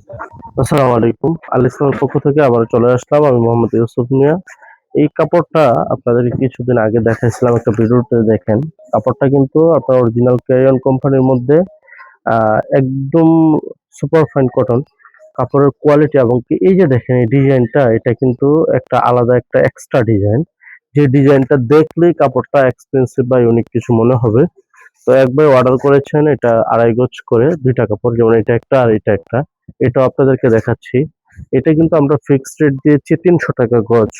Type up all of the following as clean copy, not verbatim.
আসসালামু আলাইকুম। আল ইসলামের পক্ষ থেকে আবার চলে আসলাম। আমি মোহাম্মদ ইউসুফ মিয়া। এই কাপড়টা আপনাদেরকে কিছুদিন আগে দেখাইছিলাম একটা ভিডিওতে দেখেন। কাপড়টা কিন্তু আপনার অরিজিনাল ক্রেয়ন কোম্পানির মধ্যে একদম সুপার ফাইন কটন। কাপড়ের কোয়ালিটি এবং কি এই যে দেখেন এই ডিজাইনটা এটা কিন্তু একটা আলাদা একটা এক্সট্রা ডিজাইন। যে ডিজাইনটা দেখলেই কাপড়টা এক্সপেন্সিভ বা ইউনিক কিছু মনে হবে। তো একবার অর্ডার করেছেন এটা ২.৫ গজ করে ২ টা কাপড়, যেমন এটা একটা আর এটা একটা। এটাও আপনাদেরকে দেখাচ্ছি। এটা কিন্তু আমরা ফিক্সড রেট দিয়েছি ৩০০ টাকা গজ।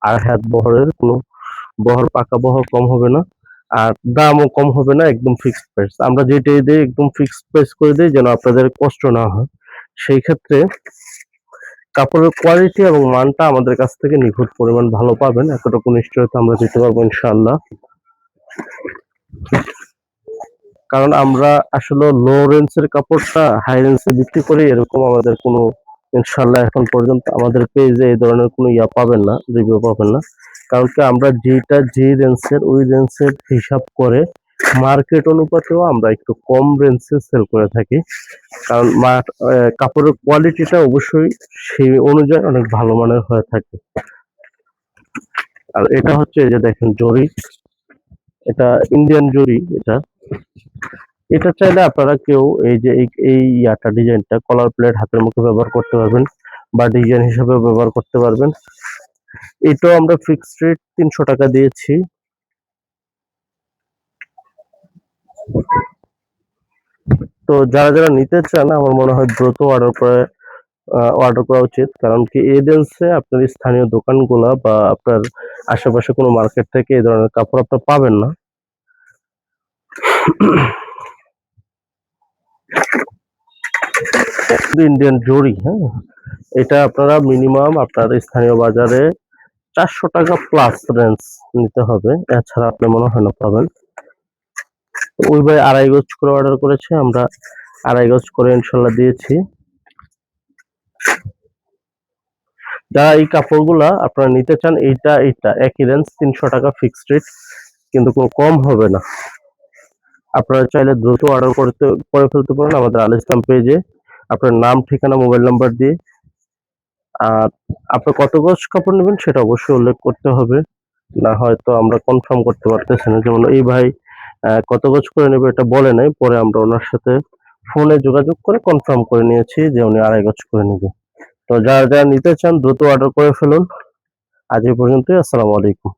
আর হাত বহরের কোনো বহর পাকা বহর কম হবে না। আর দামও কম হবে না, একদম ফিক্সড প্রাইস। আমরা যেটাই দেই একদম ফিক্সড প্রাইস করে দেই যেন আপনাদের কষ্ট না হয়। সেই ক্ষেত্রে কাপড়ের কোয়ালিটি এবং মানটা আমাদের কাছ থেকে নিখুঁত পরিমাণ ভালো পাবেন। এতটুকু নিশ্চয়তা আমরা দিতে পারবো ইনশাআল্লাহ। কারণ আমরা আসলে লো রেঞ্জের কাপড়টা হাই রেঞ্জে বিক্রি করি, এরকম আমাদের কোনো ইনশাল্লাহ এখন পর্যন্ত আমাদের পেজে এই ধরনের কোনো পাবেন না, রিভিউ পাবেন না। কারণ কি আমরা যেটা যে রেঞ্জের ওই রেঞ্জের হিসাব করে মার্কেট অনুপাতেও আমরা একটু কম রেঞ্জে সেল করে থাকি। কারণ কাপড়ের কোয়ালিটিটা অবশ্যই সেই অনুযায়ী অনেক ভালো মানের হয়ে থাকে। আর এটা হচ্ছে এই যে দেখেন জরি, এটা ইন্ডিয়ান জরি। এটা চাইলে আপনারা কেউ এই যে এই ডিজাইনটা কলার প্লেট হাতের মুখে ব্যবহার করতে পারবেন বা ডিজাইন হিসেবে ব্যবহার করতে পারবেন। এটাও আমরা ফিক্সড রেট ৩০০ টাকা দিয়েছি। তো যারা যারা নিতে চান আমার মনে হয় দ্রুত অর্ডার করা উচিত। কারণ কি এই রেঞ্জে আপনার স্থানীয় দোকানগুলা বা আপনার আশেপাশে কোনো মার্কেট থেকে এই ধরনের কাপড় আপনার পাবেন না। ইন্ডিয়ান জরি, হ্যাঁ, এটা আপনারা মিনিমাম আপনার স্থানীয় বাজারে ৪০০ টাকা প্লাস রেঞ্জ নিতে হবে, এছাড়া আপনি মনে হয় না পাবেন। ওই ভাই ২.৫ গজ করে অর্ডার করেছে, আমরা ২.৫ গজ করে ইনশাল্লাহ দিয়েছি। যারা এই কাপড়গুলা আপনারা নিতে চান এইটা একই রেঞ্জ ৩০০ টাকা ফিক্সড রেট, কিন্তু কোনো কম হবে না। আপনারা চাইলে দ্রুত অর্ডার করে ফেলতে পারেন আমাদের আল ইসলাম পেজে আপনার নাম, ঠিকানা, মোবাইল নাম্বার দিয়ে। আর আপনি কত গজ কাপড় নেবেন সেটা অবশ্যই উল্লেখ করতে হবে, না হয়তো আমরা কনফার্ম করতে পারতেছি না। যেমন এই ভাই কত গজ করে নেবে এটা বলে নাই, পরে আমরা ওনার সাথে ফোনে যোগাযোগ করে কনফার্ম করে নিয়েছি যে উনি ২.৫ গজ করে নেবে। তো যারা যারা নিতে চান দ্রুত অর্ডার করে ফেলুন। আজ এই পর্যন্তই। আসসালামু আলাইকুম।